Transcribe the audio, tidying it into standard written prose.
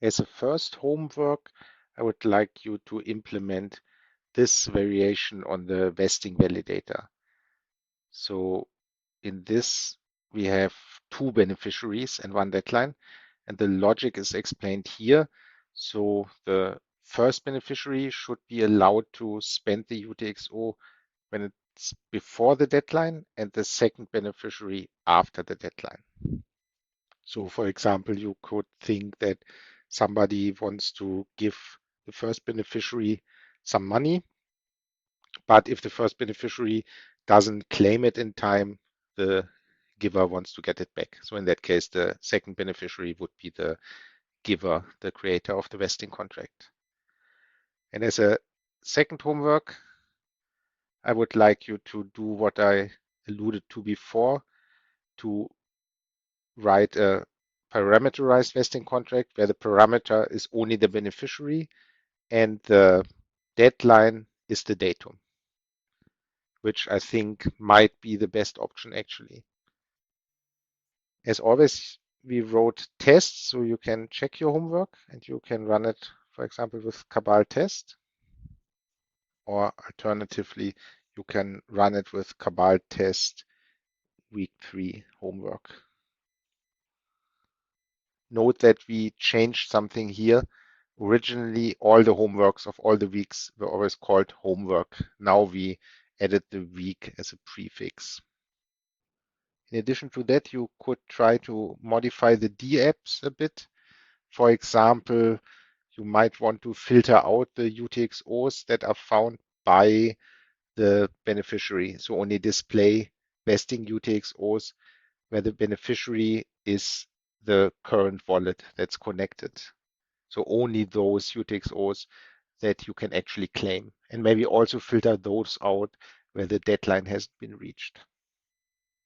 As a first homework, I would like you to implement this variation on the vesting validator. So in this, we have two beneficiaries and one deadline, and the logic is explained here. So the first beneficiary should be allowed to spend the UTXO when it's before the deadline, and the second beneficiary after the deadline. So for example, you could think that somebody wants to give the first beneficiary some money, but if the first beneficiary doesn't claim it in time, the giver wants to get it back. So in that case, the second beneficiary would be the giver, the creator of the vesting contract. And as a second homework, I would like you to do what I alluded to before, to write a parameterized vesting contract where the parameter is only the beneficiary and the deadline is the datum, which I think might be the best option actually. As always, we wrote tests, so you can check your homework and you can run it, for example, with Cabal test, or alternatively, you can run it with Cabal test week 3 homework. Note that we changed something here. Originally, all the homeworks of all the weeks were always called homework. Now we added the week as a prefix. In addition to that, you could try to modify the D-apps a bit. For example, you might want to filter out the UTXOs that are found by the beneficiary. So only display vesting UTXOs where the beneficiary is the current wallet that's connected. So only those UTXOs that you can actually claim, and maybe also filter those out where the deadline hasn't been reached.